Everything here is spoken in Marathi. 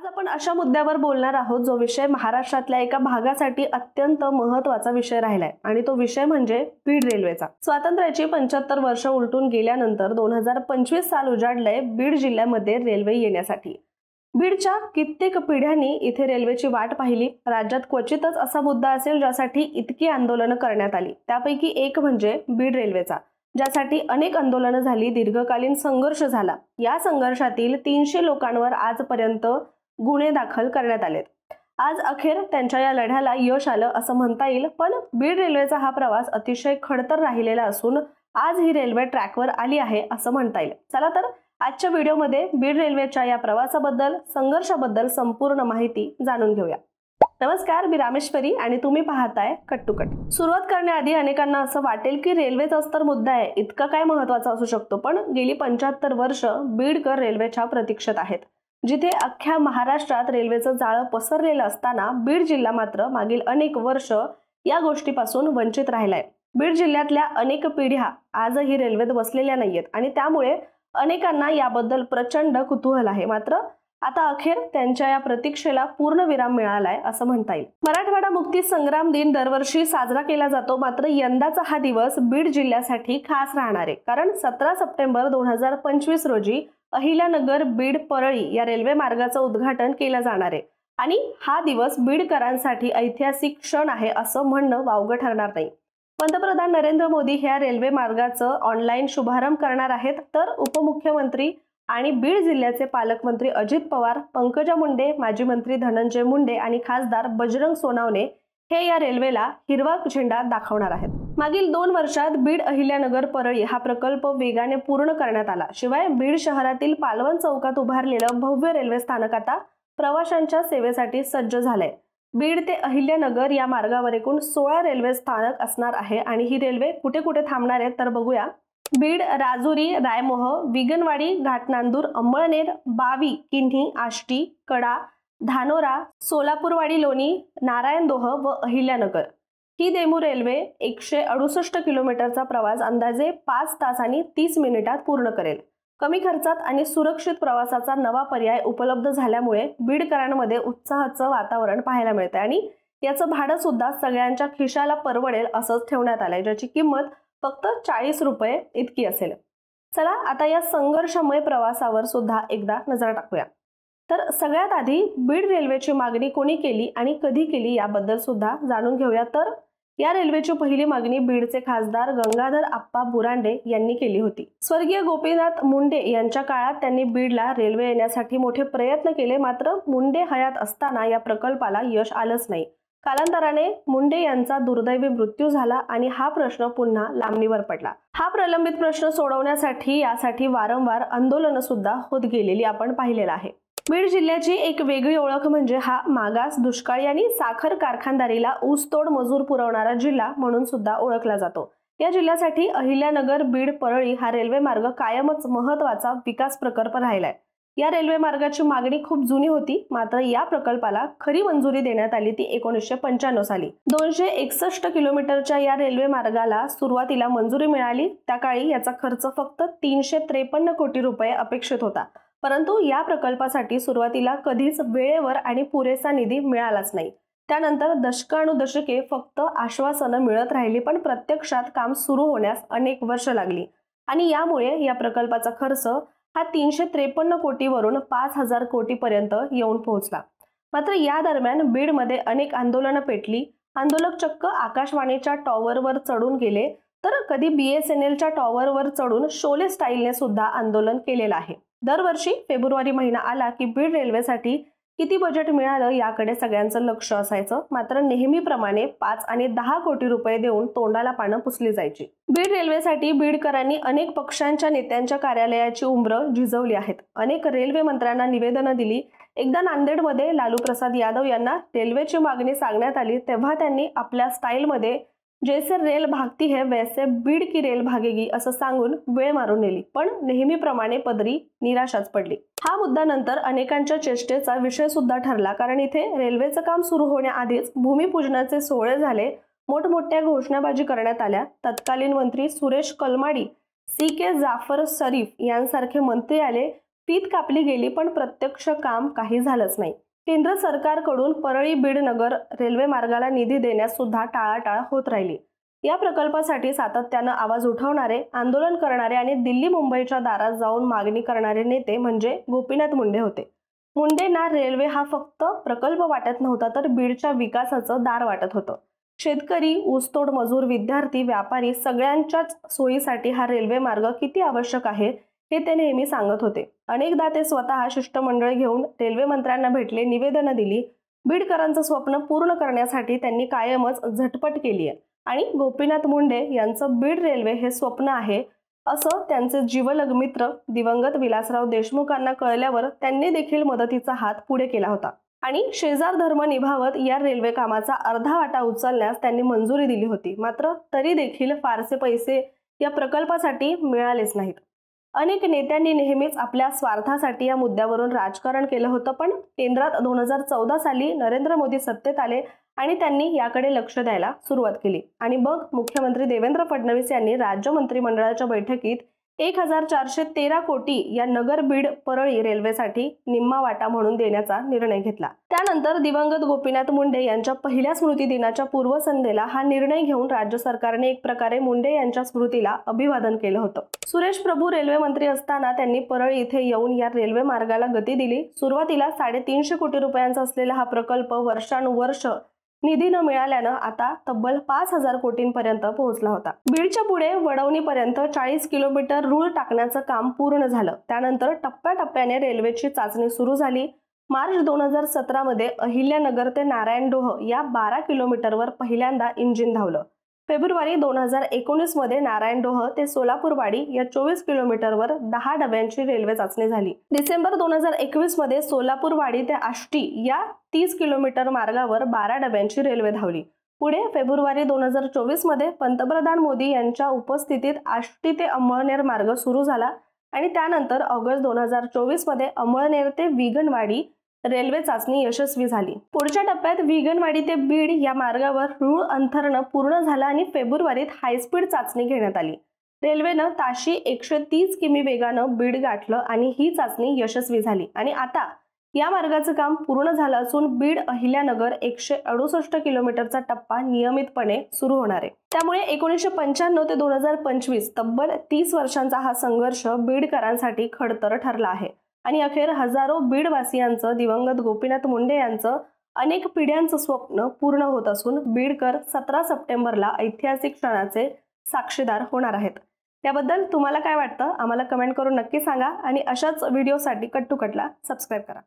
आज आपण अशा मुद्द्यावर बोलणार आहोत जो विषय महाराष्ट्रातल्या एका भागासाठी अत्यंत महत्त्वाचा विषय राहिलाय आणि तो विषय म्हणजे बीड रेल्वेचा। स्वातंत्र्याची 75 वर्ष उलटून गेल्यानंतर 2025 साल उजाडलंय बीड जिल्ह्यामध्ये रेल्वे येण्यासाठी। बीडच्या कित्येक पिढ्यांनी इथे रेल्वेची वाट पाहिली। राज्यात क्वचितच असा मुद्दा असेल ज्यासाठी इतकी आंदोलनं करण्यात आली। त्यापैकी एक म्हणजे बीड रेल्वेचा, ज्यासाठी अनेक आंदोलनं झाली, दीर्घकालीन संघर्ष झाला। या संघर्षातील 300 लोकांवर आजपर्यंत गुन्हे दाखल करण्यात आलेत। आज अखेर त्यांच्या या लढ्याला यश आलं असं म्हणता येईल। पण बीड रेल्वेचा हा प्रवास अतिशय खडतर राहिलेला असून आज ही रेल्वे ट्रॅकवर आली आहे असं म्हणता येईल। चला तर आजच्या व्हिडिओमध्ये बीड रेल्वेच्या या प्रवासाबद्दल, संघर्षाबद्दल संपूर्ण माहिती जाणून घेऊया। नमस्कार, मी रामेश्वरी आणि तुम्ही पाहताय कट टू कट। सुरुवात करण्याआधी अनेकांना असं वाटेल की रेल्वेचाच तर मुद्दा आहे, इतका काय महत्त्वाचा असू शकतो। पण गेली 75 वर्ष बीडकर रेल्वेच्या प्रतीक्षेत आहेत। जिथे अख्ख्या महाराष्ट्रात रेल्वेचं जाळं पसरलेलं असताना बीड जिल्हा मात्र मागील अनेक वर्ष या गोष्टीपासून वंचित राहिलाय। बीड जिल्ह्यातल्या अनेक पिढ्या आजही रेल्वेत बसलेल्या नाहीयेत आणि त्यामुळे अनेकांना याबद्दल प्रचंड कुतूहल आहे। मात्र आता अखेर त्यांच्या या प्रतीक्षेला पूर्ण विराम मिळालाय असं म्हणता येईल। मराठवाडा मुक्ती संग्राम दिन दरवर्षी साजरा केला जातो, मात्र यंदाचा हा दिवस बीड जिल्ह्यासाठी खास राहणार आहे। कारण 17 सप्टेंबर 2025 रोजी अहिल्यानगर बीड परळी या रेल्वे मार्गाचं उद्घाटन केलं जाणार आहे आणि हा दिवस बीडकरांसाठी ऐतिहासिक क्षण आहे असं म्हणणं वावगं ठरणार नाही। पंतप्रधान नरेंद्र मोदी ह्या रेल्वे मार्गाचं ऑनलाईन शुभारंभ करणार आहेत, तर उपमुख्यमंत्री आणि बीड जिल्ह्याचे पालकमंत्री अजित पवार, पंकजा मुंडे, माजी मंत्री धनंजय मुंडे आणि खासदार बजरंग सोनवणे हे या रेल्वेला हिरवा झेंडा दाखवणार आहेत। मागील 2 वर्षात बीड अहिल्यानगर परळी हा प्रकल्प वेगाने पूर्ण करण्यात आला। शिवाय बीड शहरातील पालवण चौकात उभारलेलं भव्य रेल्वे स्थानक आता प्रवाशांच्या सेवेसाठी सज्ज झालंय। बीड ते अहिल्यानगर या मार्गावर एकूण 16 रेल्वे स्थानक असणार आहे आणि ही रेल्वे कुठे कुठे थांबणार आहे तर बघूया। बीड, राजुरी, रायमोह, विगनवाडी, घाटनांदूर, अंमळनेर, बावी, किन्ही, आष्टी, कडा, धानोरा, सोलापूरवाडी, लोणी, नारायणदोह व अहिल्यानगर ही डेमू रेल्वे 168 किलोमीटरचा प्रवास अंदाजे 5 तास आणि 30 मिनिटात पूर्ण करेल। कमी खर्चात आणि सुरक्षित प्रवासाचा नवा पर्याय उपलब्ध झाल्यामुळे बीडकरांमध्ये उत्साहाचं वातावरण पाहायला मिळते आणि याचं भाडं सुद्धा सगळ्यांच्या खिशाला परवडेल असंच ठेवण्यात आलंय, ज्याची किंमत फक्त 40 रुपये इतकी असेल। चला आता या संघर्षमय प्रवासावर सुद्धा एकदा नजर टाकूया। तर सगळ्यात आधी बीड रेल्वेची मागणी कोणी केली आणि कधी केली याबद्दल सुद्धा जाणून घेऊया। तर या रेल्वेची पहिली मागणी बीडचे खासदार गंगाधर आप्पा बुरांडे यांनी केली होती। स्वर्गीय गोपीनाथ मुंडे यांच्या काळात त्यांनी बीडला रेल्वे येण्यासाठी मोठे प्रयत्न केले, मात्र मुंडे हयात असताना या प्रकल्पाला यश आलंच नाही। कालांतराने मुंडे यांचा दुर्दैवी मृत्यू झाला आणि हा प्रश्न पुन्हा लांबणीवर पडला। हा प्रलंबित प्रश्न सोडवण्यासाठी यासाठी वारंवार आंदोलनं सुद्धा होत गेलेली आपण पाहिलेलं आहे। बीड जिल्ह्याची एक वेगळी ओळख म्हणजे हा मागास, दुष्काळी आणि साखर कारखानदारीला ऊसतोड मजूर पुरवणारा जिल्हा म्हणून सुद्धा ओळखला जातो। या जिल्ह्यासाठी अहिल्यानगर बीड परळी हा रेल्वे मार्ग कायमच महत्त्वाचा विकास प्रकल्प राहिलाय। या रेल्वे मार्गाची मागणी खूप जुनी होती, मात्र या प्रकल्पाला खरी मंजुरी देण्यात आली ती 1995 साली। 261 किलोमीटरच्या या रेल्वे मार्गाला सुरुवातीला मंजुरी मिळाली। त्या काळी याचा खर्च फक्त 353 कोटी रुपये अपेक्षित होता, परंतु या प्रकल्पासाठी सुरुवातीला कधीच वेळेवर आणि पुरेसा निधी मिळालाच नाही। त्यानंतर दशकानुदशके फक्त आश्वासनं मिळत राहिली, पण प्रत्यक्षात काम सुरू होण्यास अनेक वर्ष लागली आणि यामुळे या प्रकल्पाचा खर्च हा 353 कोटीवरून 5000 कोटीपर्यंत येऊन पोहोचला। मात्र या दरम्यान बीडमध्ये अनेक आंदोलनं पेटली। आंदोलक चक्क आकाशवाणीच्या टॉवरवर चढून गेले, तर कधी BSNLच्या टॉवरवर चढून शोले स्टाईलने सुद्धा आंदोलन केलेलं आहे। दरवर्षी फेब्रुवारी महिना आला की बीड रेल्वेसाठी किती बजेट मिळालं याकडे सगळ्यांचं लक्ष असायचं, मात्र नेहमीप्रमाणे 5 आणि 10 कोटी रुपये देऊन तोंडाला पानं पुसली जायची। बीड रेल्वेसाठी बीडकरांनी अनेक पक्षांच्या नेत्यांच्या कार्यालयाची उंबरं झिजवली आहेत। अनेक रेल्वे मंत्र्यांना निवेदनं दिली। एकदा नांदेडमध्ये लालू प्रसाद यादव यांना रेल्वेची मागणी सांगण्यात आली, तेव्हा त्यांनी आपल्या स्टाईलमध्ये जैसे रेल भागती है वैसे बीड की रेल भागेगी असं सांगून वेळ मारून नेली, पण नेहमीप्रमाणे पदरी निराशाच पडली। हा मुद्दा नंतर अनेकांच्या चेष्टेचा विषय सुद्धा ठरला, कारण इथे रेल्वेचं काम सुरू होण्याआधीच भूमिपूजनाचे सोहळे झाले, मोठमोठ्या घोषणाबाजी करण्यात आल्या। तत्कालीन मंत्री सुरेश कलमाडी, CK जाफर शरीफ यांसारखे मंत्री आले, फीत कापली गेली पण प्रत्यक्ष काम काही झालंच नाही। केंद्र सरकारकडून परळी बीड नगर रेल्वे मार्गाला निधी देण्यास सुद्धा टाळाटाळ होत राहिली। या प्रकल्पासाठी सातत्याने आवाज उठवणारे, आंदोलन करणारे आणि दिल्ली मुंबईच्या दारात जाऊन मागणी करणारे नेते म्हणजे गोपीनाथ मुंडे होते। मुंडेंना रेल्वे हा फक्त प्रकल्प वाटत नव्हता, तर बीडच्या विकासाचं दार वाटत होतं। शेतकरी, ऊसतोड मजूर, विद्यार्थी, व्यापारी सगळ्यांच्याच सोयीसाठी हा रेल्वे मार्ग किती आवश्यक आहे हे ते नेहमी सांगत होते। अनेकदा ते स्वतः शिष्टमंडळ घेऊन रेल्वे मंत्र्यांना भेटले, निवेदनं दिली। बीडकरांचं स्वप्न पूर्ण करण्यासाठी त्यांनी कायमच झटपट केली आहे आणि गोपीनाथ मुंडे यांचं बीड रेल्वे हे स्वप्न आहे असं त्यांचे जिवलग मित्र दिवंगत विलासराव देशमुखांना कळल्यावर त्यांनी देखील मदतीचा हात पुढे केला होता आणि शेजार धर्म निभावत या रेल्वे कामाचा अर्धा वाटा उचलण्यास त्यांनी मंजुरी दिली होती। मात्र तरी देखील फारसे पैसे या प्रकल्पासाठी मिळालेच नाहीत। अनेक नेत्यांनी नेहमीच आपल्या स्वार्थासाठी या मुद्द्यावरून राजकारण केलं होतं, पण केंद्रात 2014 साली नरेंद्र मोदी सत्तेत आले आणि त्यांनी याकडे लक्ष द्यायला सुरुवात केली आणि मग मुख्यमंत्री देवेंद्र फडणवीस यांनी राज्य मंत्रिमंडळाच्या बैठकीत 1413 कोटी या नगर बीड परळी रेल्वेसाठी निम्मा वाटा म्हणून देण्याचा निर्णय घेतला। त्यानंतर दिवंगत गोपीनाथ मुंडे यांच्या पहिल्या स्मृती दिनाच्या पूर्वसंध्येला हा निर्णय घेऊन राज्य सरकारने एक प्रकारे मुंडे यांच्या स्मृतीला अभिवादन केलं होतं। सुरेश प्रभू रेल्वे मंत्री असताना त्यांनी परळी इथे येऊन या रेल्वे मार्गाला गती दिली। सुरुवातीला 350 कोटी रुपयांचा असलेला हा प्रकल्प वर्षानुवर्ष निधी न मिळाल्यानं आता तब्बल 5000 कोटींपर्यंत पोहोचला होता। बीडच्या पुढे वडवणीपर्यंत 40 किलोमीटर रूळ टाकण्याचं काम पूर्ण झालं। त्यानंतर टप्प्याटप्प्याने रेल्वेची चाचणी सुरू झाली। मार्च 2017 मध्ये अहिल्यानगर ते नारायणडोह या 12 किलोमीटरवर पहिल्यांदा इंजिन धावलं। फेब्रुवारी 2019 मध्ये नारायणडोह ते सोलापूरवाडी या 24 किलोमीटरवर 10 डब्यांची रेल्वे चाचणी झाली। डिसेंबर 2021 मध्ये सोलापूरवाडी ते आष्टी या 30 किलोमीटर मार्गावर 12 डब्यांची रेल्वे धावली। पुढे फेब्रुवारी 2024 मध्ये पंतप्रधान मोदी यांच्या उपस्थितीत आष्टी ते अंमळनेर मार्ग सुरू झाला आणि त्यानंतर ऑगस्ट 2024 मध्ये अंमळनेर ते विगणवाडी रेल्वे चाचणी यशस्वी झाली। पुढच्या टप्प्यात विगणवाडी ते बीड या मार्गावर रूळ अंथरणं पूर्ण झालं आणि फेब्रुवारीत हायस्पीड चाचणी घेण्यात आली। रेल्वेनं ताशी 130 किमी वेगानं बीड गाठलं आणि ही चाचणी यशस्वी झाली आणि आता या मार्गाचं काम पूर्ण झालं असून बीड अहिल्यानगर 168 किलोमीटरचा टप्पा नियमितपणे सुरू होणार आहे। त्यामुळे 1995 ते 2025 तब्बल 30 वर्षांचा हा संघर्ष बीडकरांसाठी खडतर ठरला आहे आणि अखेर हजारो बीडवासियांचं, दिवंगत गोपीनाथ मुंडे यांचं अनेक पिढ्यांचं स्वप्न पूर्ण होत असून बीडकर 17 सप्टेंबरला ऐतिहासिक क्षणाचे साक्षीदार होणार आहेत। याबद्दल तुम्हाला काय वाटतं आम्हाला कमेंट करून नक्की सांगा आणि अशाच व्हिडिओसाठी कट टू कटला सबस्क्राइब करा।